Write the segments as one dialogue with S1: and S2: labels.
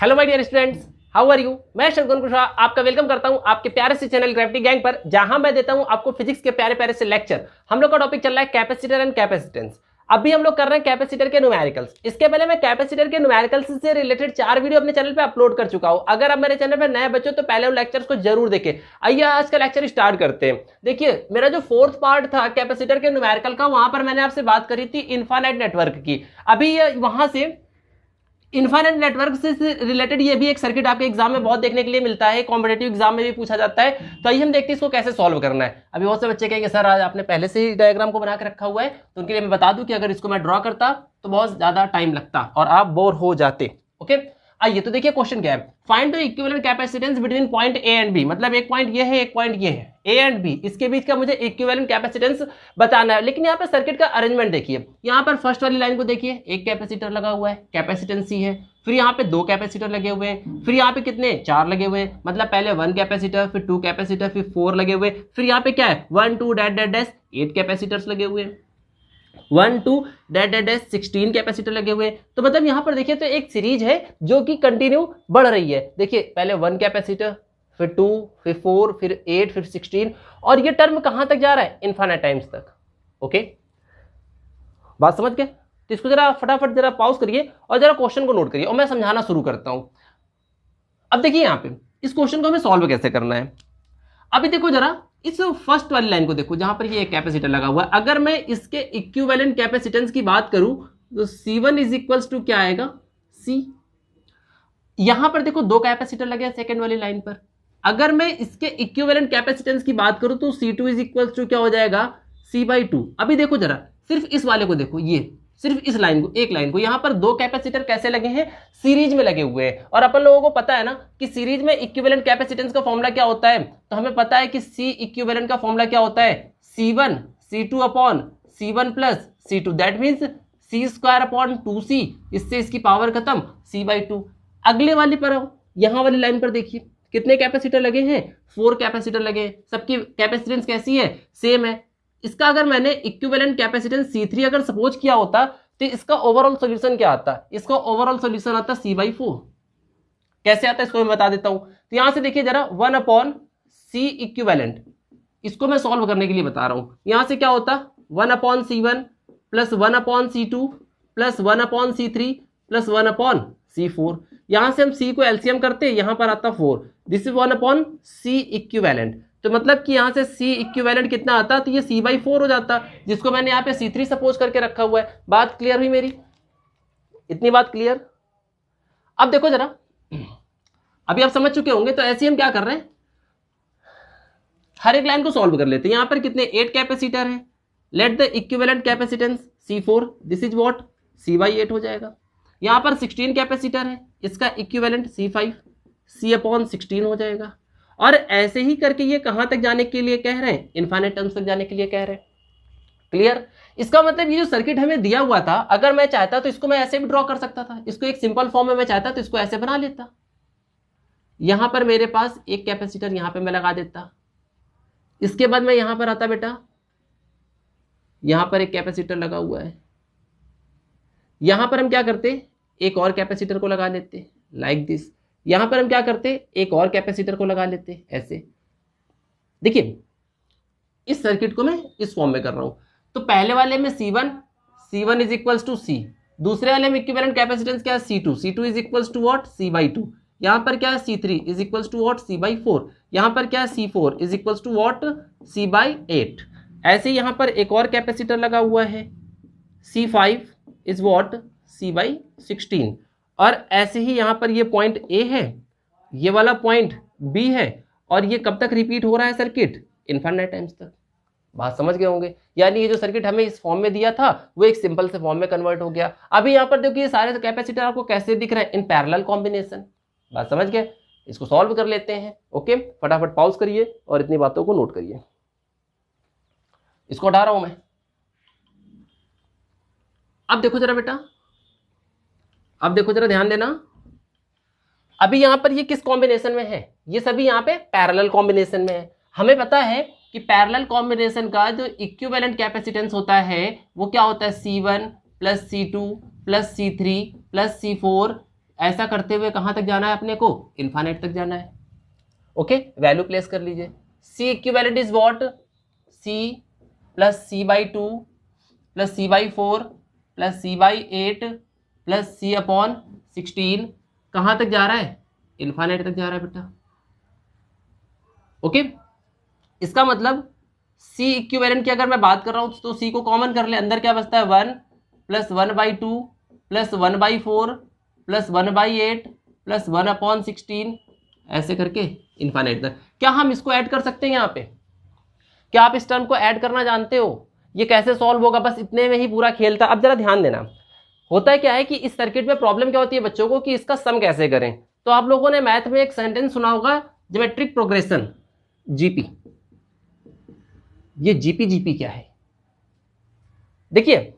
S1: Hello my dear students, how are you. मैं शंकर कुशवाहा आपका welcome करता हूं आपके प्यारे से चैनल ग्रेविटी गैंग पर, जहां मैं देता हूं आपको फिजिक्स के प्यारे प्यारे से लेक्चर। हम लोग का टॉपिक चल रहा है कैपेसिटर एंड कैपेसिटेंस। अभी हम लोग कर रहे हैं कैपेसिटर के न्यूमेरिकल्स। इसके पहले मैं कैपेसिटर के न्यूमेरिकल्स से रिलेटेड 4 वीडियो अपने चैनल पे अपलोड कर चुका हूं। अगर आप मेरे चैनल पे नए बच्चे हो तो पहले उन लेक्चर्स को जरूर देखें। आइए आज का लेक्चर स्टार्ट करते हैं। देखिए, मेरा जो 4th पार्ट था कैपेसिटर के न्यूमेरिकल का, वहां पर मैंने आपसे बात करी थी इनफाइनाइट नेटवर्क की। अभी वहां से इनफाइनाइट नेटवर्क से रिलेटेड ये भी एक सर्किट आपके एग्जाम में बहुत देखने के लिए मिलता है, कॉम्पिटिटिव एग्जाम में भी पूछा जाता है। तो आइए हम देखते हैं इसको कैसे सॉल्व करना है। अभी बहुत से बच्चे कहेंगे सर आज आपने पहले से ही डायग्राम को बना के रखा हुआ है, तो उनके लिए मैं बता दूं कि अगर इसको मैं ड्रॉ करता तो बहुत ज्यादा टाइम लगता और आप बोर हो जाते। ओके, आइए तो देखिए क्वेश्चन क्या है। Find the equivalent capacitance between point A and B. मतलब एक पॉइंट ये है, एक पॉइंट ये है, ए एंड बी, इसके बीच का मुझे इक्विवेलेंट कैपेसिटेंस बताना है। लेकिन यहाँ पे सर्किट का अरेंजमेंट देखिए। यहाँ पर फर्स्ट वाली लाइन को देखिए, एक कैपेसिटर लगा हुआ है, कैपेसिटेंस सी है। फिर यहाँ पे 2 कैपेसिटर लगे हुए हैं। फिर यहाँ पे कितने 4 लगे हुए हैं, मतलब पहले 1 कैपेसिटर, फिर 2 कैपेसिटर, फिर 4 लगे हुए। फिर यहाँ पे क्या है 1 2 डैश डैश डैश 8 कैपेसिटर्स लगे हुए हैं। 1 2 डैश डैश डैश 16 कैपेसिटर लगे हुए। तो मतलब यहां पर देखिए तो एक सीरीज है जो कि कंटिन्यू बढ़ रही है। देखिए पहले 1 कैपेसिटर, फिर 2, फिर 4, फिर 8, फिर 16, और ये टर्म कहां तक जा रहा है, इनफाइनाइट टाइम्स तक। ओके, बात समझ गए। तो इसको जरा फटाफट जरा पॉज करिए और जरा क्वेश्चन को नोट करिए और मैं समझाना शुरू करता हूं। अब देखिए यहां पे इस क्वेश्चन को हमें सॉल्व कैसे करना है। अभी देखो जरा इस फर्स्ट वाली लाइन को देखो, जहां पर ये एक कैपेसिटर लगा हुआ है। अगर मैं इसके इक्विवेलेंट कैपेसिटेंस की बात करूं तो C1 इज इक्वल्स टू क्या आएगा, C। यहां पर देखो 2 कैपेसिटर लगे हैं सेकंड वाली लाइन पर। अगर मैं इसके इक्विवेलेंट कैपेसिटेंस की बात करूं तो C2 इज इक्वल्स टू क्या हो जाएगा, C/2। अभी देखो जरा सिर्फ इस वाले को देखो, ये सिर्फ इस लाइन को, एक लाइन को। यहां पर 2 कैपेसिटर कैसे लगे हैं, सीरीज में लगे हुए हैं। और अपन लोगों को पता है ना कि सीरीज में इक्विवेलेंट कैपेसिटेंस का फॉर्मूला क्या होता है। तो हमें पता है कि C इक्विवेलेंट का फॉर्मूला क्या होता है, C1 C2 upon C1 plus C2, that means C² upon 2C। इससे इसकी पावर खत्म, C/2। अगले वाली पर आओ, यहां वाली लाइन पर देखिए कितने कैपेसिटर लगे हैं, 4 कैपेसिटर लगे हैं। सबकी कैपेसिटेंस कैसी है, सेम है। इसका अगर मैंने इक्विवेलेंट कैपेसिटेंस C3 अगर सपोज किया होता तो इसका ओवरऑल सॉल्यूशन क्या आता, इसका ओवरऑल सॉल्यूशन आता C/4। कैसे आता है इसको मैं बता देता हूं। तो यहां से देखिए जरा 1 अपॉन C इक्विवेलेंट, इसको मैं सॉल्व करने के लिए बता रहा हूं। यहां से क्या होता 1 upon C1 plus 1 upon C2 plus 1 upon C3 plus 1 upon C4। यहां से हम C को एलसीएम करते, यहां पर आता 4, this is 1 upon C equivalent. तो मतलब कि यहां से C इक्विवेलेंट कितना आता, तो ये C/4 हो जाता, जिसको मैंने यहाँ पे C3 सपोज करके रखा हुआ है। बात क्लियर हुई मेरी, इतनी बात क्लियर। अब देखो जरा, अभी आप समझ चुके होंगे। तो ऐसे हम क्या कर रहे हैं, हर एक लाइन को सॉल्व कर लेते हैं। यहां पर कितने 8 कैपेसिटर है, late the equivalent capacitance C4, this is what, C/8 हो जाएगा। यहां पर 16 कैपेसिटर है, इसका इक्विवेलेंट C5, C/16 हो जाएगा। और ऐसे ही करके ये कहां तक जाने के लिए कह रहे हैं, इनफाइनाइट टर्म्स तक जाने के लिए कह रहे हैं। क्लियर। इसका मतलब ये जो सर्किट हमें दिया हुआ था, अगर मैं चाहता तो इसको मैं ऐसे भी ड्रॉ कर सकता था। इसको एक सिंपल फॉर्म में मैं चाहता तो इसको ऐसे बना लेता। यहां पर मेरे पास एक कैपेसिटर यहां पर मैं लगा देता। इसके बाद मैं यहां पर आता, बेटा यहां पर एक कैपेसिटर लगा हुआ है, यहां पर हम क्या करते, एक और कैपेसिटर को लगा लेते लाइक दिस। यहां पर हम क्या करते, एक और कैपेसिटर को लगा लेते ऐसे। देखिए इस सर्किट को मैं इस फॉर्म में कर रहा हूं। तो पहले वाले में C1 is equals to C, दूसरे वाले में इक्विवेलेंट कैपेसिटेंस क्या है C2 is equals to what, C/2। यहां पर क्या है C3 is equals to what, C/4। यहां पर क्या है C4 is equals to what, C/8। ऐसे यहां पर एक और कैपेसिटर लगा हुआ है, C5 इज व्हाट, C/16। और ऐसे ही यहां पर ये पॉइंट A है, ये वाला पॉइंट B है, और ये कब तक रिपीट हो रहा है सर्किट, इनफाइनाइट टाइम्स तक। बात समझ गए होंगे। यानी ये जो सर्किट हमें इस फॉर्म में दिया था वो एक सिंपल से फॉर्म में कन्वर्ट हो गया। अभी यहां पर देखिए सारे कैपेसिटर आपको कैसे दिख रहे हैं, इन पैरेलल कॉम्बिनेशन। बात समझ गए। इसको सॉल्व कर लेते हैं। ओके, फटाफट पॉज करिए और इतनी बातों को नोट करिए। इसको हटा रहा हूं मैं। अब देखो जरा बेटा, अब देखो जरा ध्यान देना। अभी यहां पर ये किस कॉम्बिनेशन में है, ये सभी यहां पे पैरेलल कॉम्बिनेशन में है। हमें पता है कि पैरेलल कॉम्बिनेशन का जो इक्विवेलेंट कैपेसिटेंस होता है वो क्या होता है, C1 plus C2 plus C3 plus C4 ऐसा करते हुए कहां तक जाना है अपने को, इन्फाइनाइट तक जाना है। ओके, वैल्यू प्लेस कर लीजिए। C equivalent is what, C plus C by 2 plus C by 4 plus C by 8 plus C upon 16, कहां तक जा रहा है, इन्फाइनाइट तक जा रहा है बेटा। ओके, इसका मतलब सी इक्विवेलेंट की अगर मैं बात कर रहा हूं तो सी को कॉमन कर ले, अंदर क्या बचता है 1 प्लस 1/2 प्लस 1/4 प्लस 1/8 प्लस 1/16, ऐसे करके इन्फाइनाइट तक। क्या हम इसको ऐड कर सकते हैं यहाँ पे, क्या आप इस टर्म को ऐड करना जानते हो, ये कैसे सॉल्व होगा, बस इतने में ही पूरा खेल था। अब जरा ध्यान देना, होता है क्या है कि इस सर्किट में प्रॉब्लम क्या होती है बच्चों को कि इसका सम कैसे करें। तो आप लोगों ने मैथ में एक सेंटेंस सुना होगा, ज्योमेट्रिक प्रोग्रेशन, जीपी। ये जीपी जीपी क्या है, देखिए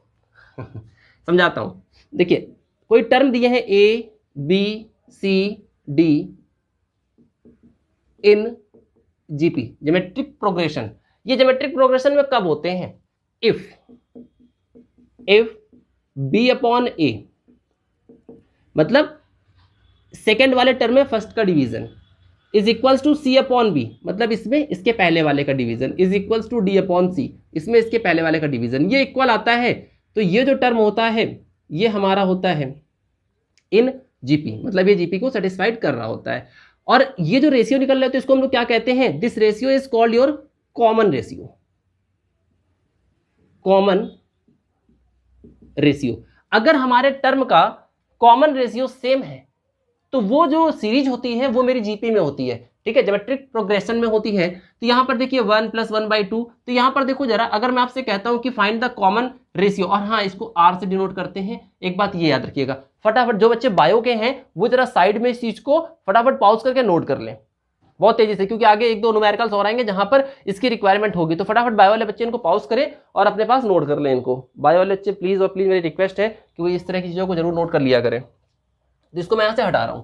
S1: समझाता हूं। देखिए कोई टर्म दिए हैं A B C D in GP, geometric progression. ये ज्योमेट्रिक प्रोग्रेशन में कब होते हैं, इफ बी अपॉन ए, मतलब सेकेंड वाले टर्म में फर्स्ट का division is equals to C upon B, मतलब इसमें इसके पहले वाले का division is equals to D upon C, इसमें इसके पहले वाले का डिवीजन, ये इक्वल आता है। तो ये जो टर्म होता है ये हमारा होता है इन जीपी, मतलब ये जीपी को सेटिस्फाइड कर रहा होता है। और ये जो रेशियो निकल रहे होते हैं इसको हम लोग क्या कहते हैं, this ratio is called your common ratio, common ratio. अगर हमारे टर्म का कॉमन रेशियो सेम है तो वो जो सीरीज होती है वो मेरी जीपी में होती है, ठीक है, ज्योमेट्रिक प्रोग्रेशन में होती है। तो यहां पर देखिए 1 प्लस 1/2, तो यहां पर देखो जरा, अगर मैं आपसे कहता हूं कि फाइंड द कॉमन रेशियो, और हाँ इसको आर से डिनोट करते हैं, एक बात ये याद रखिएगा, फटाफट जो बच्चे बायो के हैं वो जरा साइड में इस चीज को फटाफट पॉज करके नोट कर लें बहुत तेजी से, क्योंकि आगे एक दो न्यूमेरिकल्स और आएंगे जहां पर इसकी रिक्वायरमेंट होगी। तो फटाफट बायो वाले बच्चे इनको पॉज करें और अपने पास नोट कर लें इनको। बायो वाले बच्चे प्लीज और प्लीज मेरी रिक्वेस्ट है कि वो इस तरह की चीजों को जरूर नोट कर लिया करें, जिसको मैं यहां से हटा रहा हूं।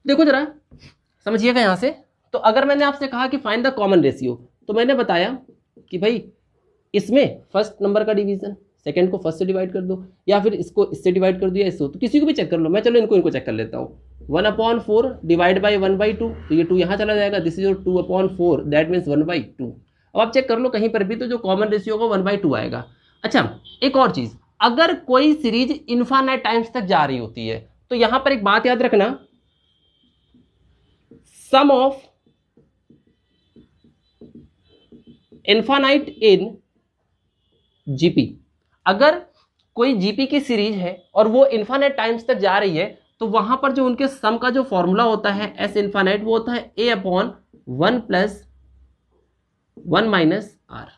S1: देखो जरा समझिएगा यहां से। तो अगर मैंने आपसे कहा कि फाइंड द कॉमन रेशियो, तो मैंने बताया कि भाई इसमें फर्स्ट नंबर का डिवीजन सेकंड को फर्स्ट से डिवाइड कर दो, या फिर इसको इससे डिवाइड कर दिया इसको, तो किसी को भी चेक कर लो, मैं चलो इनको चेक कर लेता हूँ। 1/4 डिवाइड बाई 1/2, तो ये 2 यहाँ चला जाएगा, this is your 2/4, that means 1/2। अब आप चेक कर लो कहीं पर भी, तो जो कॉमन रेशियो होगा 1/2 आएगा। अच्छा एक और चीज, अगर कोई सीरीज इन्फाइनाइट टाइम्स तक जा रही होती है तो यहां पर एक बात याद रखना, सम ऑफ इन्फाइनाइट इन जीपी, अगर कोई जीपी की सीरीज है और वो इन्फाइनाइट टाइम्स तक जा रही है तो वहां पर जो उनके सम का जो फॉर्मूला होता है एस इन्फाइनाइट, वो होता है A upon 1 plus 1 minus R,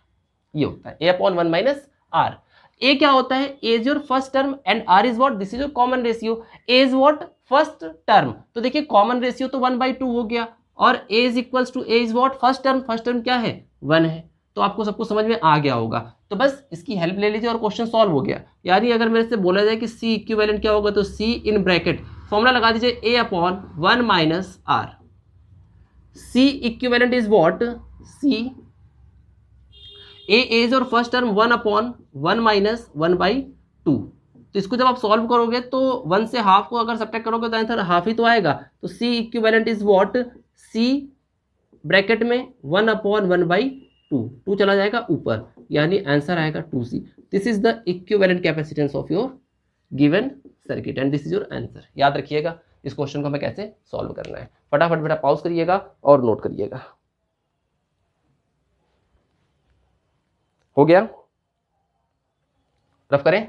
S1: ये होता है A upon 1 minus R. A क्या होता है, A is your first term and R is what, this is your common ratio. A is what, first term, तो देखिए कॉमन रेशियो तो 1/2 हो गया, और A is equals to A is what, first term क्या है 1 है। तो आपको सबको समझ में आ गया होगा, तो बस इसकी हेल्प ले लीजिए और क्वेश्चन सॉल्व हो गया। यानी अगर मेरे से बोला जाए कि सी इक्विवेलेंट क्या होगा, तो सी इन ब्रैकेट फॉर्मूला लगा दीजिए A upon 1 minus R. C equivalent is what, C A is और फर्स्ट टर्म 1 अपॉन 1 माइनस 1/2। तो इसको जब आप सॉल्व करोगे तो 1 से हाफ को अगर सब्ट्रैक्ट करोगे तो आंसर हाफ ही तो आएगा। तो C equivalent is what, C bracket में 1 अपॉन 1/2, 2 चला जाएगा ऊपर, यानी आंसर आएगा 2C। This is the equivalent capacitance of your given circuit and this is your answer. याद रखिएगा इस क्वेश्चन को हमें कैसे सॉल्व करना है। फटाफट बेटा पॉज करिएगा और नोट करिएगा। हो गया, रफ करें,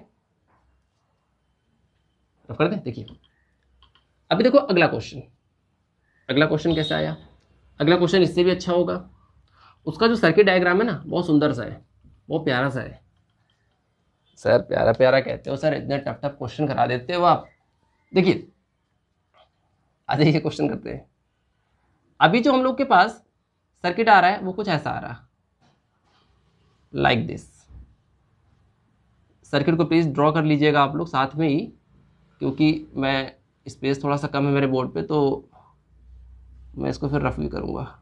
S1: रफ कर दें। देखिए अभी देखो अगला क्वेश्चन, अगला क्वेश्चन कैसा आया, अगला क्वेश्चन इससे भी अच्छा होगा। उसका जो सर्किट डायग्राम है ना बहुत सुंदर सा है, बहुत प्यारा सा है। सर प्यारा प्यारा कहते हो सर, इतने टफ टफ क्वेश्चन करा देते हो आप। देखिए आ जाइए क्वेश्चन करते हैं। अभी जो हम लोग के पास सर्किट आ रहा है वो कुछ ऐसा आ रहा, लाइक दिस। सर्किट को प्लीज ड्रॉ कर लीजिएगा आप लोग साथ में ही, क्योंकि मैं स्पेस थोड़ा सा कम है मेरे बोर्ड पे, तो मैं इसको फिर रफ भी करूंगा।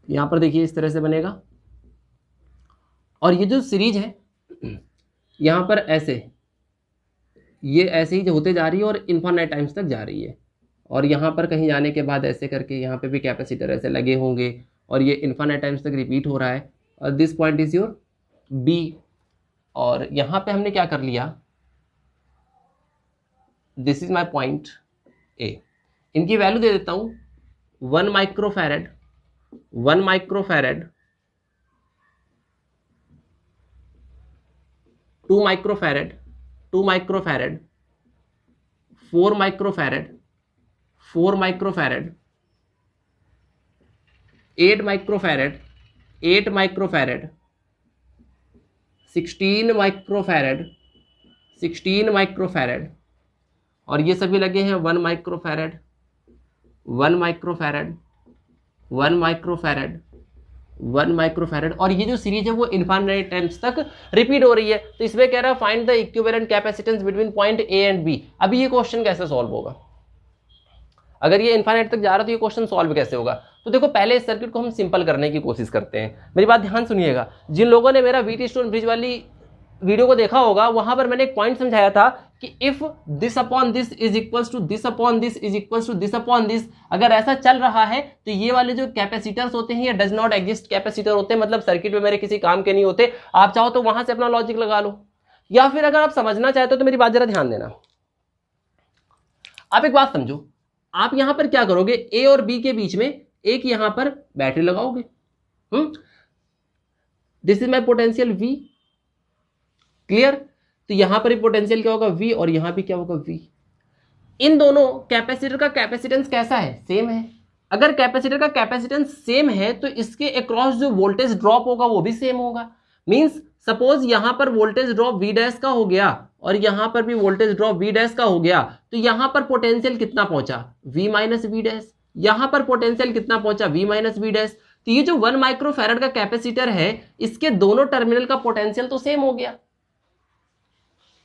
S1: यहां पर देखिए इस तरह से बनेगा, और ये जो सीरीज है यहां पर ऐसे, ये ऐसे ही जो होते जा रही है और इन्फिनिट टाइम्स तक जा रही है, और यहाँ पर कहीं जाने के बाद ऐसे करके यहाँ पे भी कैपेसिटर ऐसे लगे होंगे और ये इन्फिनिट टाइम्स तक रिपीट हो रहा है, और this point is your B. और यहाँ पे हमने क्या कर लिया, this is my point A. इनकी वैल्यू दे देता हूँ 1 microfarad, 1 microfarad, 2 microfarad, 2 microfarad, 4 microfarad, 4 microfarad, 8 microfarad, 8 microfarad, 16 microfarad, 16 microfarad, और ये सभी लगे हैं 1 माइक्रोफैरेड, 1 माइक्रोफैरेड, 1 माइक्रोफैरेड, 1 माइक्रोफैरेड, और ये जो सीरीज है वो इन्फिनिट टाइम्स तक रिपीट हो रही है। तो इसमें कह रहा है find the equivalent capacitance between point A and B. अभी ये क्वेश्चन कैसे सॉल्व होगा, अगर ये इन्फिनिट तक जा रहा है तो ये क्वेश्चन सॉल्व कैसे होगा। तो देखो पहले इस सर्किट को हम सिंपल करने की कोशिश करते हैं। मेरी बात ध्यान सुनिएगा, जिन लोगों ने मेरा वीटी स्टोन ब्रिज वाली वीडियो को देखा होगा, वहां पर मैंने एक पॉइंट समझाया था कि if this upon this is equals to this upon this is equals to this upon this, अगर ऐसा चल रहा है तो ये वाले जो कैपेसिटर्स होते हैं ये डज नॉट एग्जिस्ट कैपेसिटर होते हैं, मतलब सर्किट में मेरे किसी काम के नहीं होते। आप चाहो तो वहां से अपना लॉजिक लगा लो, या फिर अगर आप समझना चाहते हो तो मेरी बात जरा ध्यान देना। आप एक बात समझो, आप यहां पर क्या करोगे, ए और बी के बीच में एक यहां पर बैटरी लगाओगे, this is my potential V, clear. तो यहां पर पोटेंशियल क्या होगा V, और यहां भी क्या होगा V। इन दोनों कैपेसिटर का कैपेसिटेंस कैसा है, सेम है। अगर कैपेसिटर का कैपेसिटेंस सेम है तो इसके अक्रॉस जो वोल्टेज ड्रॉप होगा वो भी सेम होगा। मींस सपोज यहां पर वोल्टेज ड्रॉप V डैश का हो गया और यहां पर भी वोल्टेज ड्रॉप V डैश का हो गया, तो यहां पर पोटेंशियल कितना पहुंचा, V माइनस V डैश। यहां पर पोटेंशियल कितना पहुंचा, V माइनस V डैश। तो ये जो 1 माइक्रोफैरेड का कैपेसिटर है, इसके दोनों टर्मिनल का पोटेंशियल तो सेम हो गया।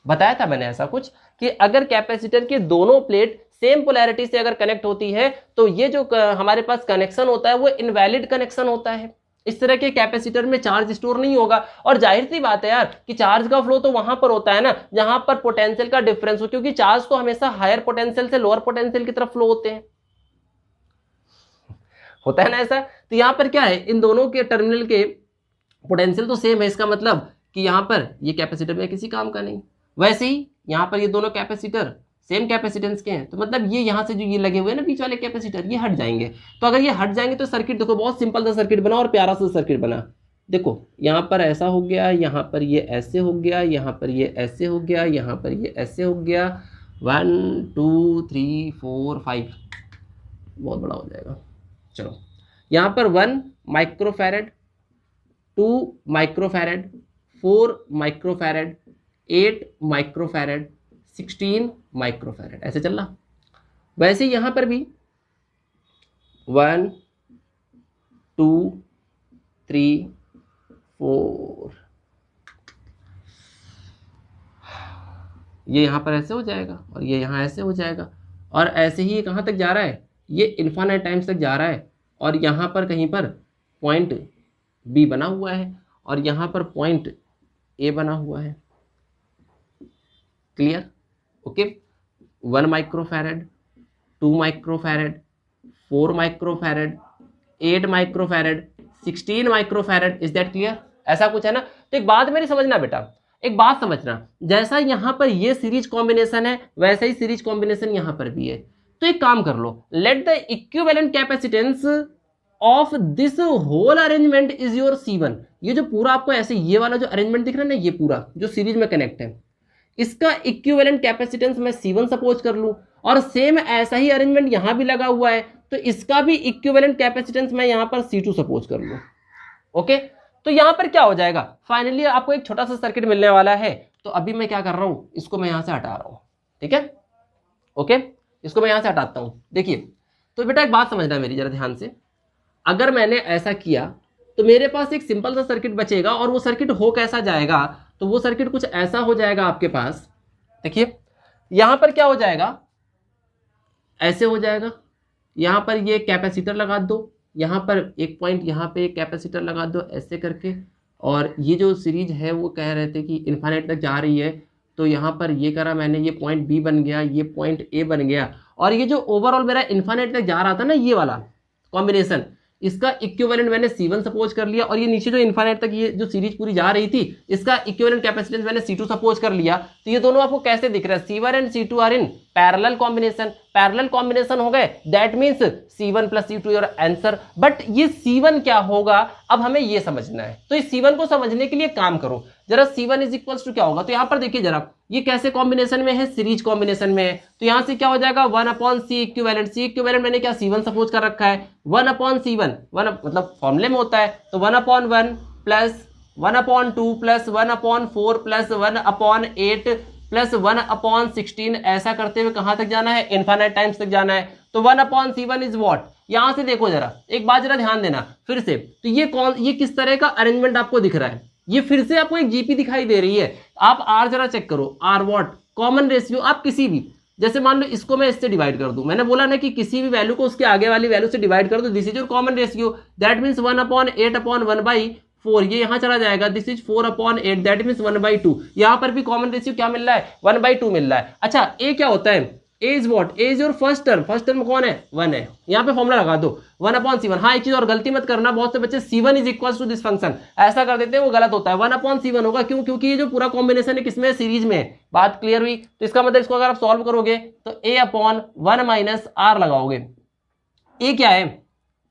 S1: बताया था मैंने ऐसा कुछ कि अगर कैपेसिटर के दोनों प्लेट सेम पोलैरिटी से अगर कनेक्ट होती है तो ये जो हमारे पास कनेक्शन होता है वो इनवैलिड कनेक्शन होता है। इस तरह के कैपेसिटर में चार्ज स्टोर नहीं होगा, और जाहिर सी बात है यार कि चार्ज का फ्लो तो वहां पर होता है ना जहां पर पोटेंशियल का डिफरेंस हो, क्योंकि चार्ज तो हमेशा हायर पोटेंशियल से लोअर पोटेंशियल की तरफ फ्लो होते हैं, होता है ना ऐसा। तो यहां पर क्या है, इन दोनों के टर्मिनल के पोटेंशियल तो सेम है, इसका मतलब कि यहां पर ये कैपेसिटर में किसी काम का नहीं। वैसे ही यहां पर ये दोनों कैपेसिटर सेम कैपेसिटेंस के हैं, तो मतलब ये यहां से जो ये लगे हुए हैं ना बीच वाले कैपेसिटर, ये हट जाएंगे। तो अगर ये हट जाएंगे तो सर्किट देखो बहुत सिंपल सा सर्किट बना और प्यारा सा सर्किट बना। देखो यहां पर ऐसा हो गया, यहां पर ये ऐसे हो गया, यहां पर ये ऐसे हो गया, यहां पर ये ऐसे हो गया, 1 2 3 4 5, बहुत बड़ा हो जाएगा। चलो यहां पर 1 microfarad, 2 microfarad, 4 microfarad, 8 microfarad, 16 microfarad, ऐसे चल रहा। वैसे यहां पर भी 1 2 3 4, ये यहां पर ऐसे हो जाएगा और ये यहां ऐसे हो जाएगा, और ऐसे ही ये कहां तक जा रहा है, ये इन्फिनिट टाइम्स तक जा रहा है। और यहां पर कहीं पर पॉइंट बी बना हुआ है और यहां पर पॉइंट ए बना हुआ है, clear. Okay 1 microfarad, 2 microfarad, 4 microfarad, 8 microfarad, 16 microfarad, is that clear. ऐसा कुछ है ना। तो एक बात मेरी समझना बेटा, एक बात समझना, जैसा यहां पर ये सीरीज कॉम्बिनेशन है वैसा ही सीरीज कॉम्बिनेशन यहां पर भी है। तो एक काम कर लो, let the equivalent capacitance of this whole arrangement is your C1। ये जो पूरा आपको ऐसे ये वाला जो अरेंजमेंट दिख रहा है ना, ये पूरा जो सीरीज में कनेक्ट है, इसका इक्विवेलेंट कैपेसिटेंस मैं C1 सपोज कर लूं, और सेम ऐसा ही अरेंजमेंट यहां भी लगा हुआ है तो इसका भी इक्विवेलेंट कैपेसिटेंस मैं यहां पर C2 सपोज कर लूं। ओके, तो यहां पर क्या हो जाएगा, फाइनली आपको एक छोटा सा सर्किट मिलने वाला है। तो अभी मैं क्या कर रहा हूं, इसको मैं यहां से हटा रहा हूं, ठीक है। ओके, इसको मैं यहां से हटाता हूं। देखिए तो बेटा एक बात समझना है मेरी जरा ध्यान से, अगर मैंने ऐसा किया तो मेरे पास एक सिंपल सा सर्किट बचेगा, और वो सर्किट हो कैसा जाएगा, तो वो सर्किट कुछ ऐसा हो जाएगा आपके पास। देखिए यहां पर क्या हो जाएगा, ऐसे हो जाएगा, यहां पर ये कैपेसिटर लगा दो, यहाँ पर एक पॉइंट यहाँ पे एक कैपेसिटर लगा दो ऐसे करके, और ये जो सीरीज है वो कह रहे थे कि इन्फाइनाइट तक जा रही है, तो यहाँ पर ये करा मैंने, ये पॉइंट बी बन गया, ये पॉइंट ए बन गया, और ये जो ओवरऑल मेरा इन्फाइनाइट तक जा रहा था ना ये वाला कॉम्बिनेशन, इसका इक्विवेलेंट मैंने C1 सपोज कर लिया, और ये नीचे जो इन्फाइनाइट तक ये जो सीरीज पूरी जा रही थी इसका इक्विवेलेंट कैपेसिटेंस मैंने C2 सपोज कर लिया। तो ये दोनों आपको कैसे दिख रहा है, C1 and C2 are in parallel combination, parallel combination हो गए, that means C1 plus C2 your answer. But ये C1 क्या होगा अब हमें ये समझना है, तो इस C1 को समझने के लिए काम करो जरा, C1 इज इक्वल्स टू क्या होगा, तो यहां पर देखिए जरा ये कैसे कॉम्बिनेशन में है, सीरीज कॉम्बिनेशन में है, तो यहां से क्या हो जाएगा 1/C इक्विवेलेंट, C इक्विवेलेंट मैंने क्या C1 सपोज कर रखा है, 1/C1 1 मतलब फॉर्मूले में होता है, तो 1/1 प्लस 1/2 प्लस 1/4 प्लस 1/8 प्लस 1/16, ऐसा करते हुए कहां तक जाना है, इनफाइनाइट टाइम्स तक जाना है। तो 1/C1 इज व्हाट, यहां से देखो जरा एक बात जरा ध्यान देना फिर से, तो ये किस तरह का अरेंजमेंट आपको दिख रहा है, ये फिर से आपको एक जीपी दिखाई दे रही है, आप आर जरा चेक करो, आर व्हाट कॉमन रेशियो, आप किसी भी, जैसे मान लो इसको मैं इससे डिवाइड कर दूं, मैंने बोला ना कि किसी भी वैल्यू को उसके आगे वाली वैल्यू से डिवाइड कर दो, this is your common ratio, that means 1/8/1/4, ये यहां चला जाएगा, दिस इज 4/8, दैट मींस 1/2, यहां पर भी कॉमन रेशियो क्या मिल रहा है, 1/2 मिल रहा है। अच्छा ए क्या होता है, A is what, A is your first term कौन है, 1 है, यहाँ पे फॉर्मुला लगा दो 1/C1। हाँ एक चीज और गलती मत करना, बहुत से बच्चे C1 is equal to this function ऐसा कर देते हैं, वो गलत होता है, 1/C1 होगा, क्यों, क्योंकि ये जो पूरा कॉम्बिनेशन है किसमें, सीरीज में है। बात क्लियर हुई, तो इसका मतलब इसको अगर आप सॉल्व करोगे तो A/1 माइनस आर लगाओगे, ए क्या है,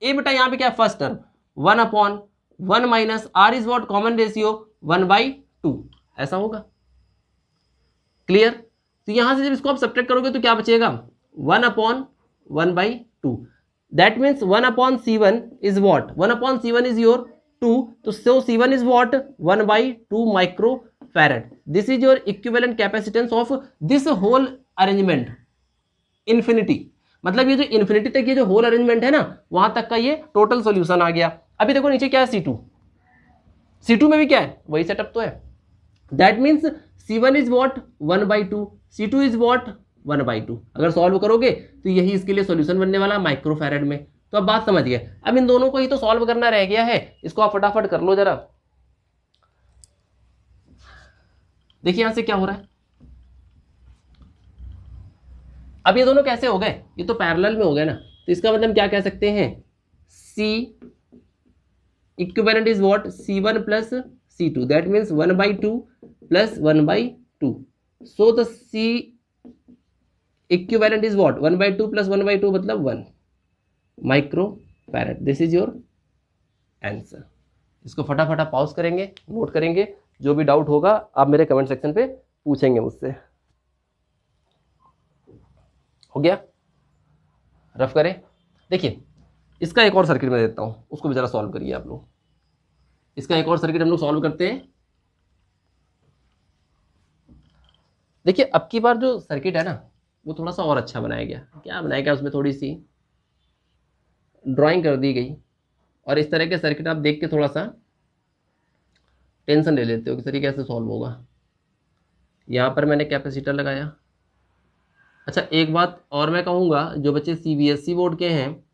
S1: ए बेटा यहाँ पे क्या है, first term 1/1 minus r is what, common ratio 1/2, ऐसा होगा, क्लियर। तो यहां से जब इसको आप सब्ट्रैक्ट करोगे तो क्या बचेगा, 1/1/2, that means 1/C1 is what, 1/C1 is your 2, तो C1 is what 1/2 microfarad, this is your equivalent capacitance of this whole arrangement infinity, मतलब ये जो इन्फिनिटी तक ये जो होल अरेंजमेंट है ना वहां तक का ये टोटल सॉल्यूशन आ गया। अभी देखो नीचे क्या है, C2 में भी क्या है, वही सेटअप तो है, that means C1 is what 1/2, C2 is what 1/2, अगर सॉल्व करोगे तो यही इसके लिए सॉल्यूशन बनने वाला माइक्रो फैरेड में। तो अब बात समझ गए, अब इन दोनों को ही तो सॉल्व करना रह गया है, इसको आप फटाफट कर लो जरा। देखिए यहां से क्या हो रहा है, अब ये दोनों कैसे हो गए, ये तो पैरेलल में हो गए ना, तो इसका मतलब क्या कह सकते हैं, C equivalent is what C1 plus C2, that means 1/2 plus 1/2, so the C equivalent is what 1/2 plus 1/2 मतलब 1 micro farad, this is your answer. इसको फटाफट आप पॉज करेंगे, नोट करेंगे, जो भी डाउट होगा आप मेरे कमेंट सेक्शन पे पूछेंगे मुझसे। हो गया, रफ करें। देखिए इसका एक और सर्किट मैं देता हूं, उसको भी जरा सॉल्व करिए आप लोग। इसका एक और सर्किट हम लोग सॉल्व करते हैं। देखिए अब की बार जो सर्किट है ना वो थोड़ा सा और अच्छा बनाया गया, क्या बनाया गया, उसमें थोड़ी सी ड्राइंग कर दी गई, और इस तरह के सर्किट आप देख के थोड़ा सा टेंशन ले लेते हो कि सर ये कैसे सॉल्व होगा। यहाँ पर मैंने कैपेसिटर लगाया। अच्छा एक बात और मैं कहूँगा, जो बच्चे CBSE बोर्ड के हैं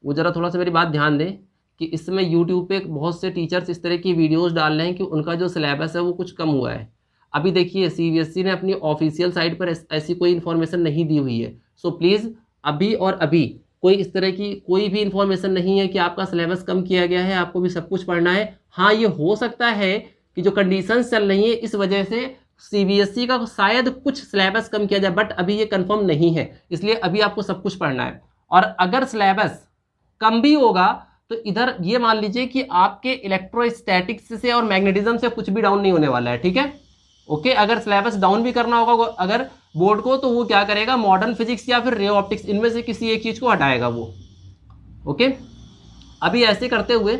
S1: वो ज़रा थोड़ा सा मेरी बात ध्यान दें कि इस समय यूट्यूब पे बहुत से टीचर्स इस तरह की वीडियोस डाल रहे हैं कि उनका जो सिलेबस है वो कुछ कम हुआ है। अभी देखिए CBSE ने अपनी ऑफिशियल साइट पर ऐसी कोई इन्फॉर्मेशन नहीं दी हुई है, सो प्लीज़ अभी और अभी कोई इस तरह की कोई भी इन्फॉर्मेशन नहीं है कि आपका सिलेबस कम किया गया है, आपको भी सब कुछ पढ़ना है। हाँ ये हो सकता है कि जो कंडीशंस चल रही है इस वजह से CBSE का शायद कुछ सिलेबस कम किया जाए, बट अभी ये कंफर्म नहीं है, इसलिए अभी आपको सब कुछ पढ़ना है। और अगर सिलेबस कम भी होगा तो इधर ये मान लीजिए कि आपके इलेक्ट्रोस्टैटिक्स से और मैग्नेटिज्म से कुछ भी डाउन नहीं होने वाला है, ठीक है, ओके। अगर सिलेबस डाउन भी करना होगा अगर बोर्ड को, तो वो क्या करेगा, मॉडर्न फिजिक्स या फिर रे ऑप्टिक्स, इनमें से किसी एक चीज को हटाएगा वो, ओके। अभी ऐसे करते हुए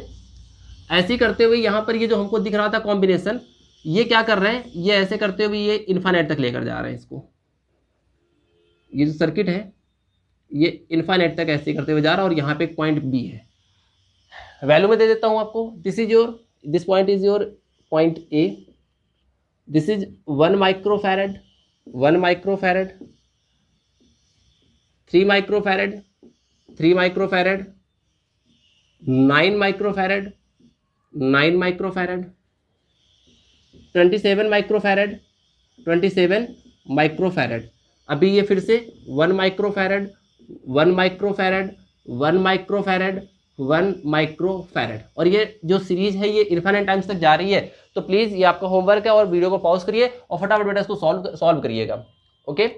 S1: यहाँ पर ये जो हमको दिख रहा था कॉम्बिनेशन, ये क्या कर रहे हैं, ये ऐसे करते हुए ये इन्फाइनाइट तक लेकर जा रहे हैं इसको, ये जो सर्किट है ये इन्फाइनाइट तक ऐसे करते हुए जा रहा है, और यहाँ पे एक पॉइंट बी है, वैल्यू में दे देता हूँ आपको, this point is your point A, this is 1 microfarad, 1 microfarad, 3 microfarad, 3 microfarad, 9 microfarad, 9 microfarad, 27 microfarad, 27 microfarad. अभी ये फिर से 1 माइक्रोफैरड, 1 माइक्रोफैरड, 1 माइक्रोफैरड, 1 माइक्रोफैरड। और ये जो सीरीज है ये इन्फिनिट टाइम्स तक जा रही है। तो प्लीज ये आपका होमवर्क है और वीडियो को पॉज करिए और फटाफट बेटा इसको सॉल्व करिएगा। ओके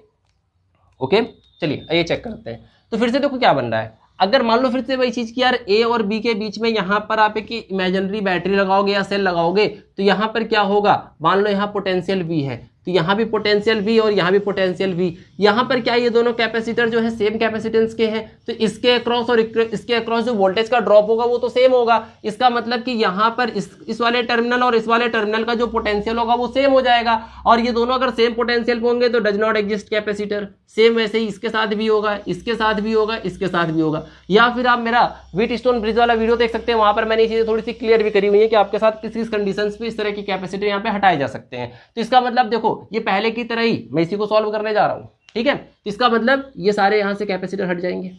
S1: ओके, चलिए ये चेक करते हैं। तो फिर से देखो क्या बन रहा है। अगर मान लो फिर से वही चीज की यार ए और बी के बीच में यहां पर आप एक इमेजिनरी बैटरी लगाओगे या सेल लगाओगे तो यहां पर क्या होगा, मान लो यहां पोटेंशियल V है तो यहां भी पोटेंशियल V और यहां भी पोटेंशियल V। यहां पर क्या ये दोनों कैपेसिटर जो है सेम कैपेसिटेंस के हैं तो इसके अक्रॉस और इसके अक्रॉस जो वोल्टेज का ड्रॉप होगा वो तो सेम होगा। इसका मतलब कि यहां पर इस वाले टर्मिनल और इस वाले टर्मिनल का जो पोटेंशियल होगा वो सेम हो जाएगा। और ये दोनों अगर सेम पोटेंशियल होंगे तो does not exist capacitor. Same वैसे ही इसके साथ भी होगा, इसके साथ भी होगा, इसके साथ भी होगा। या फिर आप मेरा व्हीटस्टोन ब्रिज वाला वीडियो देख सकते हैं, वहां पर मैंने ये चीजें थोड़ी सी क्लियर भी करी हुई है कि आपके साथ किस किस कंडीशंस पे इस तरह की कैपेसिटर यहाँ पे हटाए जा सकते हैं। तो इसका मतलब देखो ये पहले की तरह ही मैं इसी को सॉल्व करने जा रहा हूं, ठीक है। इसका मतलब ये सारे यहां से कैपेसिटर हट जाएंगे।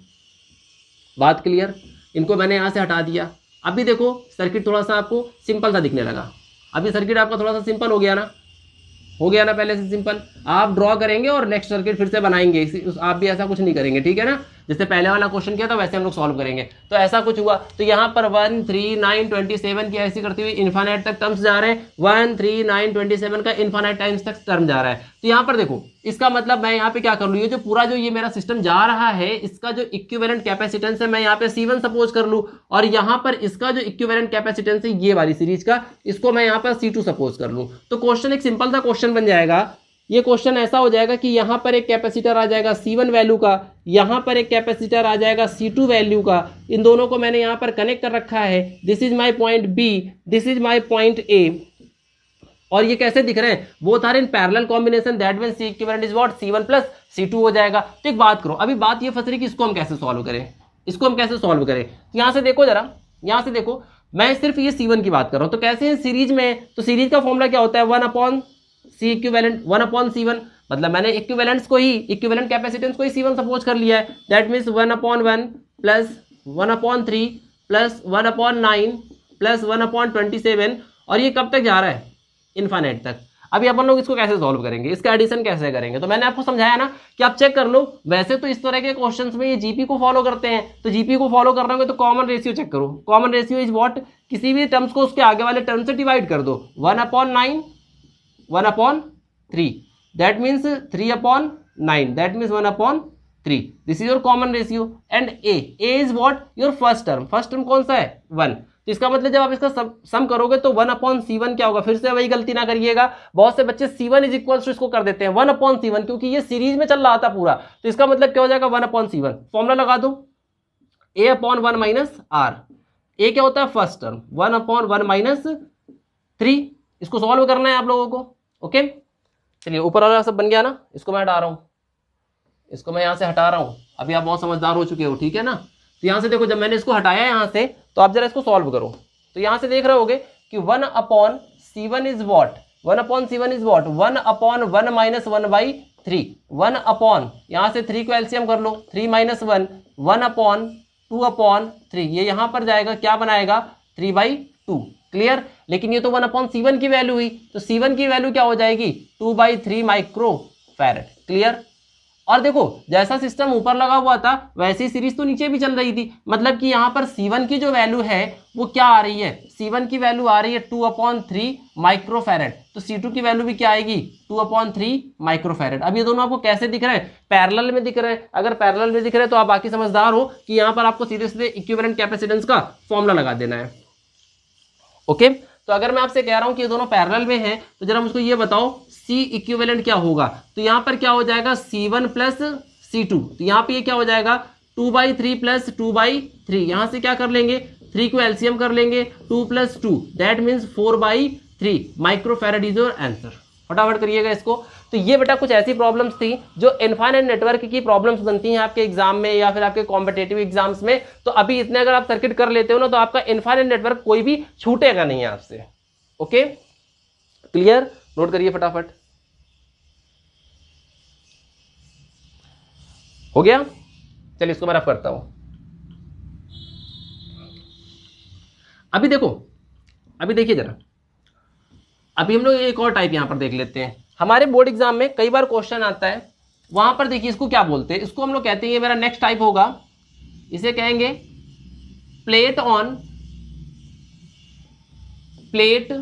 S1: बात क्लियर, इनको मैंने यहां से हटा दिया। अभी देखो सर्किट थोड़ा सा आपको सिंपल सा दिखने लगा। अभी सर्किट आपका थोड़ा सा सिंपल हो गया ना, हो गया ना पहले से सिंपल। आप ड्रॉ करेंगे और नेक्स्ट सर्किट फिर से बनाएंगे, आप भी ऐसा कुछ नहीं करेंगे, ठीक है ना। जैसे पहले वाला क्वेश्चन किया था वैसे हम लोग सॉल्व करेंगे। तो ऐसा कुछ हुआ तो यहाँ पर 1 3 9 27 की ऐसी करते हुए इन्फिनिट तक टर्म्स जा रहे हैं। 1 3 9 27 का इन्फिनिट टाइम्स तक टर्म जा रहा है। तो यहाँ पर देखो इसका मतलब मैं यहाँ पे क्या कर लूँ, ये जो पूरा जो ये मेरा सिस्टम जा रहा है इसका जो इक्विवेलेंट कैपेसिटेंस है मैं यहाँ पे C1 सपोज कर लूँ। और यहाँ पर इसका जो इक्विवेलेंट कैपेसिटेंस है ये वाली सीरीज का, इसको मैं यहाँ पर C2 सपोज कर लूँ। तो क्वेश्चन एक सिंपल सा क्वेश्चन बन जाएगा। ये क्वेश्चन ऐसा हो जाएगा कि यहां पर एक कैपेसिटर आ जाएगा C1 वैल्यू का, यहां पर एक कैपेसिटर आ जाएगा C2 वैल्यू का। इन दोनों को मैंने यहां पर कनेक्ट कर रखा है। This is my point B, this is my point A। और ये कैसे दिख रहे हैं, both are in parallel combination, that means C equivalent is what C1 plus C2 हो जाएगा। तो एक बात करो, अभी बात ये फंस रही कि इसको हम कैसे सॉल्व करें, इसको हम कैसे सॉल्व करें। यहां से देखो जरा, यहां से देखो, मैं सिर्फ ये C1 की बात कर रहा हूं। तो कैसे है सीरीज में, तो सीरीज का फॉर्मूला क्या होता है 1 upon C equivalent, 1 upon C1। मतलब मैंने इक्विवेलेंट्स को ही, इक्विवेलेंट कैपेसिटेंस को ही C1 सपोज कर लिया है। That means 1 upon 1 plus 1 upon 3 plus 1 upon 9 plus 1 upon 27। और ये कब तक जा रहा है, इनफाइनाइट तक। अभी अपन लोग इसको कैसे सॉल्व करेंगे, इसका एडिशन कैसे करेंगे। तो मैंने आपको समझाया ना कि आप चेक कर लो। वैसे तो इस तरह के क्वेश्चंस में ये जीपी को फॉलो करते हैं, तो जीपी को फॉलो कर रहे हो तो कॉमन रेशियो चेक करो। कॉमन रेशियो इज व्हाट, किसी भी टर्म्स को उसके आगे वाले टर्म से डिवाइड कर दो। 1 upon 9, 1 upon 3, that means 3 upon 9, that means 1 upon 3। This is your common ratio. And A is what, your first term. First term कौन सा है 1। तो इसका मतलब जब आप इसका सम करोगे तो 1 अपॉन C1 क्या होगा, फिर से वही गलती ना करिएगा। बहुत से बच्चे C1 इज इक्वल टू इसको कर देते हैं 1 अपॉन C1, क्योंकि ये सीरीज में चल रहा था पूरा। तो इसका मतलब क्या हो जाएगा 1 अपॉन C1। फॉर्मूला लगा दो A अपॉन 1 माइनस R। ए क्या होता है फर्स्ट टर्म, 1 अपॉन 1 माइनस 3। इसको सॉल्व करना है आप लोगों को। ओके चलिए, ऊपर वाला सब बन गया ना, इसको मैं हटा रहा हूं, इसको मैं यहां से हटा रहा हूं। अभी आप बहुत समझदार हो चुके हो, ठीक है ना। तो यहां से देखो, जब मैंने इसको हटाया यहां से तो आप जरा इसको सॉल्व करो। तो यहां से देख रहे होगे कि 1 upon C1 is what, 1 upon C1 is what 1 upon 1 minus 1 by 3। 1 upon, यहां से 3 को एलसीएम कर लो, 3 माइनस 1, 1 अपॉन 2 अपॉन 3। ये यहां पर जाएगा, क्या बनाएगा 3 बाई 2। क्लियर। लेकिन ये तो 1 अपॉन C1 की वैल्यू हुई, तो C1 की वैल्यू क्या हो जाएगी 2 बाई 3 माइक्रो फैरेड। क्लियर। और देखो जैसा सिस्टम ऊपर लगा हुआ था वैसी सीरीज तो नीचे भी चल रही थी। मतलब कि यहां पर C1 की जो वैल्यू है वो क्या आ रही है, C1 की वैल्यू आ रही है 2 अपॉन 3 माइक्रोफैरेड। तो C2 की वैल्यू भी क्या आएगी 2 अपॉन 3 माइक्रोफैरेड। अब ये दोनों आपको कैसे दिख रहे हैं, पैरेलल में दिख रहे हैं। अगर पैरेलल में दिख रहे हैं तो आप बाकी समझदार हो कि यहां पर आपको सीधे सीधे इक्विवेलेंट कैपेसिटेंस का फॉर्मूला लगा देना है। ओके तो अगर मैं आपसे कह रहा हूं कि ये दोनों पैरेलल में हैं तो जरा मुझको ये बताओ C इक्विवेलेंट क्या होगा। तो यहां पर क्या हो जाएगा C1 प्लस C2। तो यहां पे ये क्या हो जाएगा 2 बाई 3 प्लस 2 बाई 3। यहां से क्या कर लेंगे 3 को एलसीएम कर लेंगे, 2 plus 2 that means 4 by 3 microfarad is your answer. फटाफट करिएगा इसको। तो ये बेटा कुछ ऐसी प्रॉब्लम्स थी जो इनफाइनाइट नेटवर्क की प्रॉब्लम्स बनती हैं आपके एग्जाम में या फिर आपके कॉम्पिटेटिव एग्जाम्स में। तो अभी इतने अगर आप सर्किट कर लेते हो ना तो आपका इनफाइनाइट नेटवर्क कोई भी छूटेगा नहीं आपसे। ओके क्लियर, नोट करिए फटाफट। हो गया, चलिए इसको मैं रफ करता हूं। अभी देखो, अभी देखिए जरा, अभी हम लोग एक और टाइप यहां पर देख लेते हैं। हमारे बोर्ड एग्जाम में कई बार क्वेश्चन आता है, वहां पर देखिए इसको क्या बोलते हैं, इसको हम लोग कहते हैं, ये मेरा नेक्स्ट टाइप होगा, इसे कहेंगे प्लेट ऑन प्लेट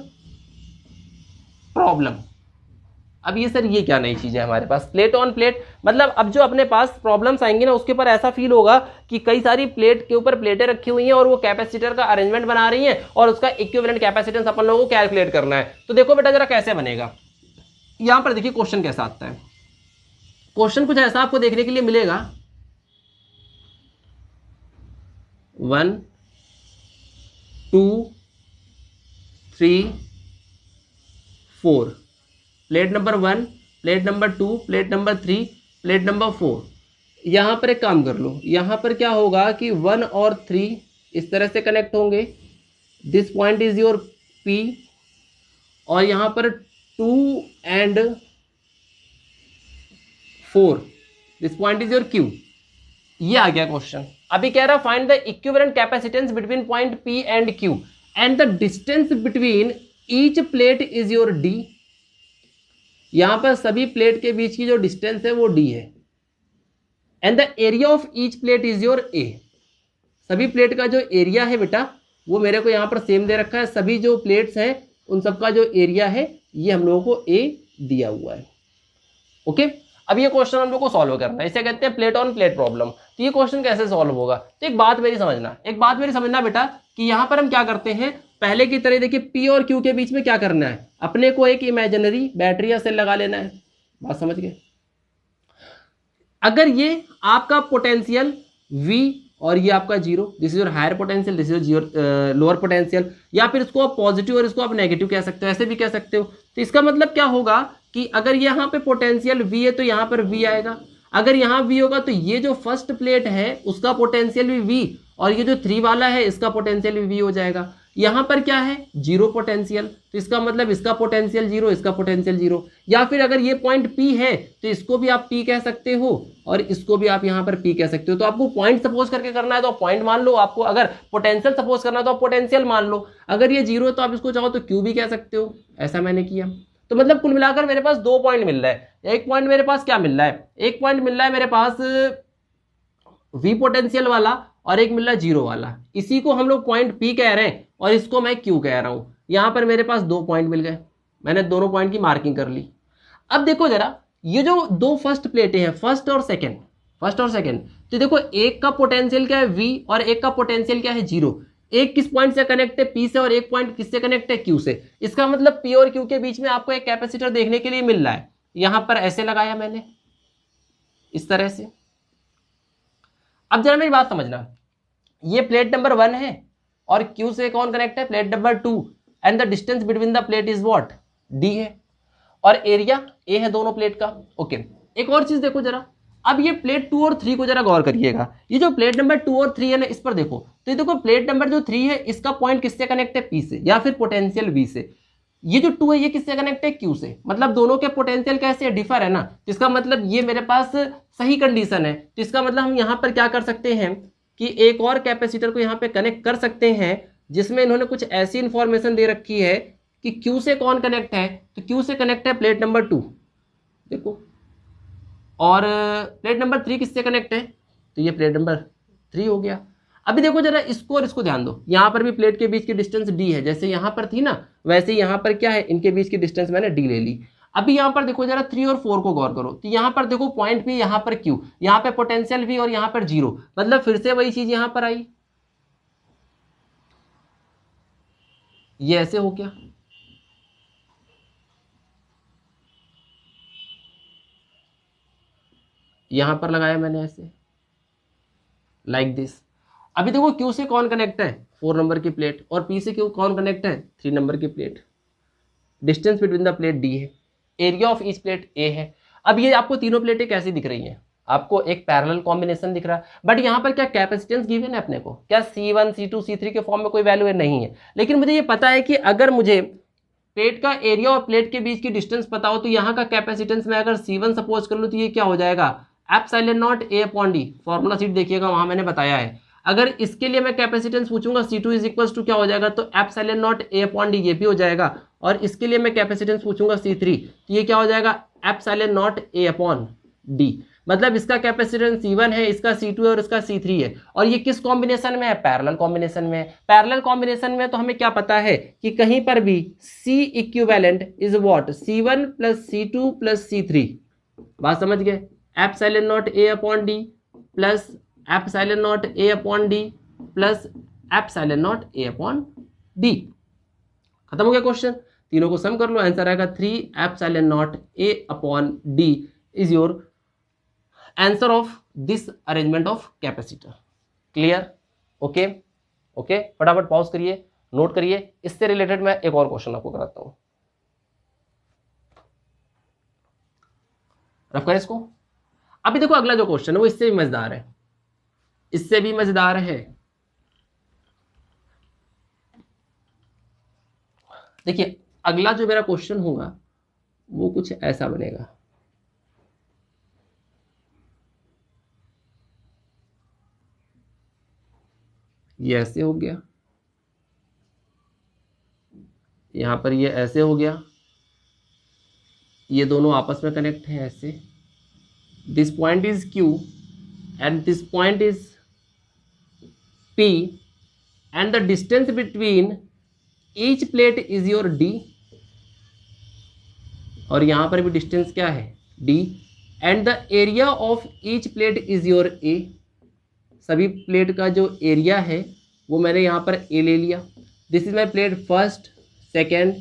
S1: प्रॉब्लम। अब ये सर ये क्या नई चीज है हमारे पास, प्लेट ऑन प्लेट, मतलब अब जो अपने पास प्रॉब्लम्स आएंगी ना उसके ऊपर ऐसा फील होगा कि कई सारी प्लेट के ऊपर प्लेटें रखी हुई हैं और वो कैपेसिटर का अरेंजमेंट बना रही हैं और उसका इक्विवेलेंट कैपेसिटेंस अपन लोगों को कैलकुलेट करना है। तो देखो बेटा जरा कैसे बनेगा, यहां पर देखिए क्वेश्चन कैसा आता है। क्वेश्चन कुछ ऐसा आपको देखने के लिए मिलेगा, 1 2 3 4, plate number 1, plate number 2, plate number 3, plate number 4। यहां पर एक काम कर लो, यहां पर क्या होगा कि 1 और 3 इस तरह से कनेक्ट होंगे, this point is your P, और यहां पर 2 and 4 this point is your Q। ये आ गया क्वेश्चन। अभी कह रहा find the equivalent capacitance between point P and Q and the distance between each plate is your D। यहां पर सभी प्लेट के बीच की जो डिस्टेंस है वो D है, and the area of each plate is your A। सभी प्लेट का जो एरिया है बेटा वो मेरे को यहां पर सेम दे रखा है, सभी जो प्लेट्स हैं उन सबका जो एरिया है ये हम लोगों को A दिया हुआ है। ओके, अब ये क्वेश्चन हम लोग को सॉल्व करना है, इसे कहते हैं प्लेट ऑन प्लेट प्रॉब्लम। तो ये क्वेश्चन कैसे सॉल्व होगा, तो एक बात मेरी समझना बेटा कि यहां पर हम क्या करते हैं, पहले की तरह देखिए P और Q के बीच में क्या करना है, अपने को एक इमेजिनरी बैटरी या सेल लगा लेना है। बात समझ गए। अगर ये आपका पोटेंशियल V और ये आपका 0, this is your higher potential, this is your lower potential, या फिर इसको आप पॉजिटिव और इसको आप नेगेटिव कह सकते हो, ऐसे भी कह सकते हो। तो इसका मतलब क्या होगा कि अगर यहाँ पे पोटेंशियल V है तो यहाँ पर V आएगा, अगर यहाँ V होगा तो ये जो फर्स्ट प्लेट है उसका पोटेंशियल भी V, और ये जो 3 वाला है इसका पोटेंशियल भी V हो जाएगा। यहाँ पर क्या है 0 पोटेंशियल, तो इसका मतलब इसका पोटेंशियल 0, इसका पोटेंशियल 0। या फिर अगर ये पॉइंट P है तो इसको भी आप P कह सकते हो और इसको भी आप यहाँ पर P कह सकते हो। तो आपको पॉइंट सपोज करके करना है तो आप पॉइंट मान लो, आपको अगर पोटेंशियल सपोज करना है तो आप पोटेंशियल मान लो, अगर ये 0 है तो आप इसको चाहो तो Q भी कह सकते हो। ऐसा मैंने किया। तो मतलब कुल मिलाकर मेरे पास 2 पॉइंट मिल रहा है। एक पॉइंट मेरे पास क्या मिल रहा है, एक पॉइंट मिल रहा है मेरे पास V पोटेंशियल वाला और एक मिल रहा है 0 वाला, इसी को हम लोग पॉइंट P कह रहे हैं और इसको मैं Q कह रहा हूं। यहां पर मेरे पास 2 पॉइंट मिल गए, मैंने दोनों पॉइंट की मार्किंग कर ली। अब देखो जरा ये जो 2 फर्स्ट प्लेटें हैं, फर्स्ट और सेकंड, तो देखो एक का पोटेंशियल क्या है V और एक का पोटेंशियल क्या है 0। एक किस पॉइंट से कनेक्ट है P से और एक पॉइंट किससे कनेक्ट है Q से। इसका मतलब P और Q के बीच में आपको एक कैपेसिटर देखने के लिए मिल रहा है। यहां पर ऐसे लगाया मैंने इस तरह से। अब जरा मेरी बात समझना, ये प्लेट नंबर 1 है और Q से कौन कनेक्ट है, plate number 2, and the distance between the plate is what, D है, और एरिया A है दोनों प्लेट का। ओके, एक और चीज देखो जरा, अब ये प्लेट 2 और 3 को जरा गौर करिएगा। ये जो प्लेट नंबर 2 और 3 है ना, इस पर देखो, तो ये देखो प्लेट नंबर जो 3 है इसका पॉइंट किससे कनेक्ट है, P से या फिर पोटेंशियल V से। ये जो 2 है ये किससे कनेक्ट है, Q से। मतलब दोनों के पोटेंशियल कैसे डिफर है ना, इसका मतलब ये मेरे पास सही कंडीशन है। तो इसका मतलब हम यहां पर क्या कर सकते हैं कि एक और कैपेसिटर को यहां पे कनेक्ट कर सकते हैं, जिसमें इन्होंने कुछ ऐसी इंफॉर्मेशन दे रखी है कि Q से कौन कनेक्ट है, तो Q से कनेक्ट है प्लेट नंबर 2 देखो, और प्लेट नंबर 3 किससे कनेक्ट है, तो ये प्लेट नंबर 3 हो गया। अभी देखो जरा इसको और इसको ध्यान दो, यहां पर भी प्लेट के बीच की डिस्टेंस D है, जैसे यहां पर थी ना वैसे यहां पर क्या है, इनके बीच की डिस्टेंस मैंने D ले ली। अभी यहां पर देखो जरा 3 और 4 को गौर करो, तो यहां पर देखो पॉइंट P, यहां पर Q, यहां पे पोटेंशियल V और यहां पर 0, मतलब फिर से वही चीज यहां पर आई, ये ऐसे हो गया। यहां पर लगाया मैंने ऐसे लाइक दिस। अभी देखो Q से कौन कनेक्ट है, 4 नंबर की प्लेट, और P से Q कौन कनेक्ट है, 3 नंबर की plate. Distance between the plate D है, area of each plate A है। अब ये आपको तीनों प्लेटें कैसी दिख रही हैं, आपको एक पैरेलल कॉम्बिनेशन दिख रहा है, बट यहां पर क्या कैपेसिटेंस गिवन है अपने को, क्या C1 C2 C3 के फॉर्म में कोई वैल्यू नहीं है। लेकिन मुझे ये पता है कि अगर मुझे प्लेट का एरिया और प्लेट के बीच की डिस्टेंस पता हो तो यहाँ का कैपेसिटेंस मैं अगर C1 सपोज कर लूँ तो ये क्या हो जाएगा, epsilon naught A upon D। Formula seat देखिएगा वहां मैंने बताया है। अगर इसके लिए मैं कैपेसिटेंस पूछूंगा C2 इज इक्वल टू क्या हो जाएगा, तो epsilon naught A upon D ये भी हो जाएगा। और इसके लिए मैं कैपेसिटेंस पूछूंगा C3, तो ये क्या हो जाएगा, epsilon naught A upon D. मतलब इसका कैपेसिटेंस C1 है, इसका C2 है और इसका C3 है। और ये किस कॉम्बिनेशन में है, पैरेलल कॉम्बिनेशन में है। पैरेलल कॉम्बिनेशन में तो हमें क्या पता है कि कहीं पर भी C equivalent is what, C1 plus C2 plus C3। बात समझ गए, epsilon naught A upon D plus epsilon naught A upon D plus epsilon naught A upon D. खत्म हो गया क्वेश्चन। तीनों को सम कर लो, आंसर आएगा 3 epsilon naught A upon D is your answer of this arrangement of capacitor. Clear? Okay okay, फटाफट pause करिए, note करिए। इससे रिलेटेड मैं एक और क्वेश्चन आपको कराता हूं, रफ करें इसको। अभी देखो अगला जो क्वेश्चन है वो इससे भी मजेदार है, इससे भी मजेदार है। देखिए अगला जो मेरा क्वेश्चन होगा वो कुछ ऐसा बनेगा। ये ऐसे हो गया, यहां पर ये ऐसे हो गया, ये दोनों आपस में कनेक्ट हैं ऐसे। This point is Q and this point is P and the distance between each plate is your D। और यहां पर भी डिस्टेंस क्या है, D। And the area of each plate is your A। सभी प्लेट का जो एरिया है वो मैंने यहाँ पर A ले लिया। This is my plate first, second,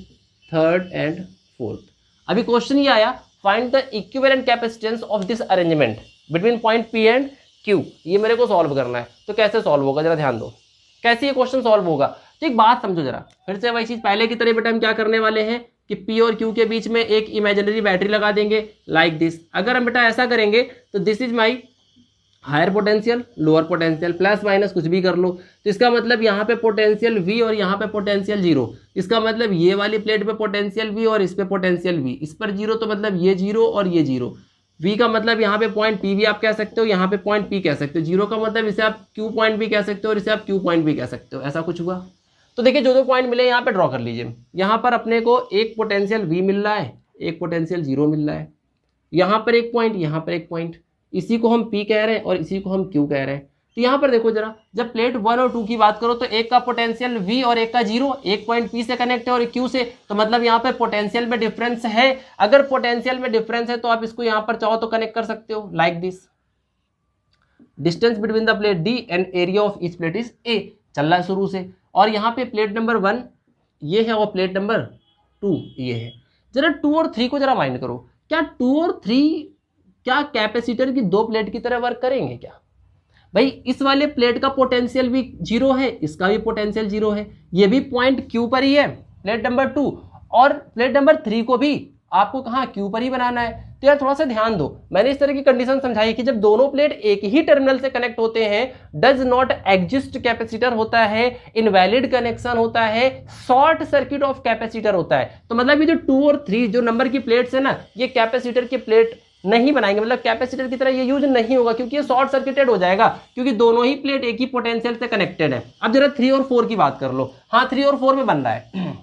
S1: third and fourth. अभी क्वेश्चन ये आया, find the equivalent capacitance of this arrangement between point P and Q। ये मेरे को सॉल्व करना है। तो कैसे सॉल्व होगा जरा ध्यान दो, कैसे ये क्वेश्चन सॉल्व होगा। तो एक बात समझो जरा, फिर से वही चीज पहले की तरह बेटा हम क्या करने वाले हैं कि P और Q के बीच में एक इमेजिनरी बैटरी लगा देंगे लाइक दिस। अगर हम बेटा ऐसा करेंगे तो this is my higher potential, lower potential, plus minus कुछ भी कर लो। तो इसका मतलब यहाँ पे पोटेंशियल V और यहाँ पे पोटेंशियल 0। इसका मतलब ये वाली प्लेट पे पोटेंशियल V और इस पे पोटेंशियल V, इस पर 0, तो मतलब ये 0 और ये 0। V का मतलब यहाँ पे पॉइंट P भी आप कह सकते हो, यहाँ पे पॉइंट P कह सकते हो। 0 का मतलब इसे आप Q पॉइंट भी कह सकते हो और इसे आप Q पॉइंट भी कह सकते हो। ऐसा कुछ हुआ तो देखिए जो पॉइंट मिले यहाँ पे ड्रॉ कर लीजिए। यहाँ पर अपने को एक पोटेंशियल V मिल रहा है, एक पोटेंशियल 0 मिल रहा है। यहाँ पर एक पॉइंट, यहाँ पर एक पॉइंट, इसी को हम P कह रहे हैं और इसी को हम Q कह रहे हैं। तो यहाँ पर देखो जरा, जब प्लेट 1 और 2 की बात करो तो एक का पोटेंशियल V और एक का 0, एक पॉइंट P से कनेक्ट है और Q से, तो मतलब यहाँ पे पोटेंशियल में डिफरेंस है। अगर पोटेंशियल में डिफरेंस है तो आप इसको यहाँ पर चाहो तो कनेक्ट कर सकते हो like this. Distance between the plate D and area of each plate is A चल रहा है शुरू से। और यहाँ पे प्लेट नंबर 1 ये है और प्लेट नंबर 2 ये है। जरा 2 और 3 को जरा माइंड करो, क्या 2 और 3 क्या कैपेसिटर की 2 प्लेट की तरह वर्क करेंगे क्या? भाई इस वाले प्लेट का पोटेंशियल भी 0 है, इसका भी पोटेंशियल 0 है, ये भी पॉइंट Q पर ही है प्लेट नंबर 2, और प्लेट नंबर 3 को भी आपको कहाँ Q पर ही बनाना है। तो यार थोड़ा सा ध्यान दो, मैंने इस तरह की कंडीशन समझाई कि जब दोनों प्लेट एक ही टर्मिनल से कनेक्ट होते हैं डज नॉट एग्जिस्ट कैपेसिटर होता है, इनवैलिड कनेक्शन होता है, शॉर्ट सर्किट ऑफ कैपेसिटर होता है। तो मतलब ये जो 2 और 3 जो नंबर की प्लेट्स है ना, ये कैपेसिटर की प्लेट नहीं बनाएंगे, मतलब कैपेसिटर की तरह ये यूज नहीं होगा, क्योंकि ये शॉर्ट सर्किटेड हो जाएगा, क्योंकि दोनों ही प्लेट एक ही पोटेंशियल से कनेक्टेड है। अब जरा 3 और 4 की बात कर लो। हाँ 3 और 4 में बन रहा है,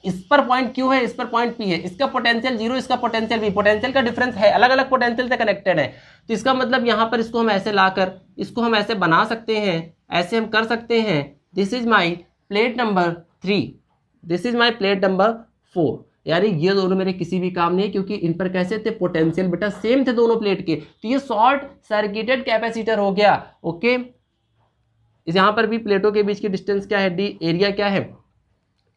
S1: इस पर पॉइंट Q है, इस पर पॉइंट P है, इसका पोटेंशियल 0, इसका पोटेंशियल V, पोटेंशियल का डिफरेंस है, अलग अलग पोटेंशियल से कनेक्टेड है। तो इसका मतलब यहाँ पर इसको हम ऐसे लाकर इसको हम ऐसे बना सकते हैं, ऐसे हम कर सकते हैं। This is my plate number 3, this is my plate number 4। यानी ये दोनों मेरे किसी भी काम नहीं, क्योंकि इन पर कैसे थे, पोटेंशियल बेटा सेम थे दोनों प्लेट के, तो ये शॉर्ट सर्किटेड कैपेसिटर हो गया। ओके, इस यहाँ पर भी प्लेटों के बीच की डिस्टेंस क्या है, D, एरिया क्या है,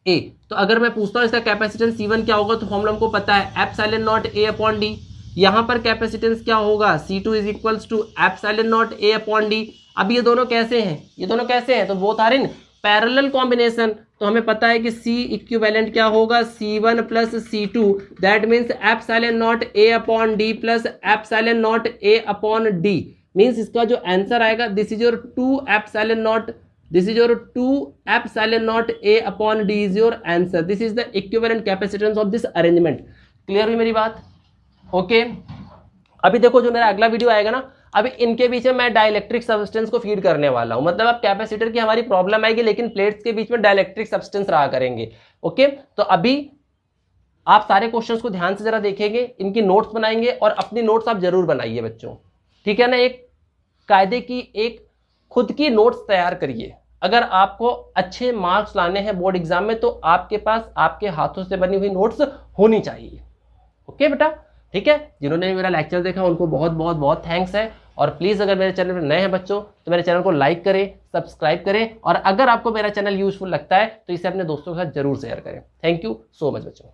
S1: A। तो अगर मैं पूछता हूँ इसका कैपेसिटेंस C1 क्या होगा, तो फॉर्मूला हमको पता है epsilon naught A upon D। यहाँ पर कैपेसिटेंस क्या होगा, C2 is equals to epsilon naught A upon D। अब ये दोनों कैसे हैं, ये दोनों कैसे हैं, तो both are in parallel combination. तो हमें पता है कि C इक्विवेलेंट क्या होगा, C1 plus C2, that means epsilon naught A upon D plus epsilon naught A upon D। Means इसका जो आंसर आएगा, this is your 2 epsilon not, this is your 2 epsilon naught A upon D is your answer. This is the equivalent capacitance of this arrangement. Clear हुई मेरी बात? Okay अभी देखो जो मेरा अगला वीडियो आएगा ना, अभी इनके बीच में मैं डाइलेक्ट्रिक सब्सटेंस को फीड करने वाला हूं, मतलब अब कैपेसिटर की हमारी प्रॉब्लम आएगी लेकिन प्लेट्स के बीच में डाइलेक्ट्रिक सब्सटेंस रहा करेंगे। ओके, तो अभी आप सारे क्वेश्चंस को ध्यान से जरा देखेंगे, इनकी नोट्स बनाएंगे और अपनी नोट्स आप जरूर बनाइए बच्चों, ठीक है ना। एक कायदे की एक खुद की नोट्स तैयार करिए। अगर आपको अच्छे मार्क्स लाने हैं बोर्ड एग्जाम में तो आपके पास आपके हाथों से बनी हुई नोट्स होनी चाहिए। ओके बेटा, ठीक है। जिन्होंने मेरा लेक्चर देखा उनको बहुत बहुत बहुत थैंक्स है। और प्लीज अगर मेरे चैनल पर नए हैं बच्चों तो मेरे चैनल को लाइक करें, सब्सक्राइब करें और अगर आपको मेरा चैनल यूजफुल लगता है तो इसे अपने दोस्तों के साथ जरूर शेयर करें। थैंक यू सो मच बच्चों।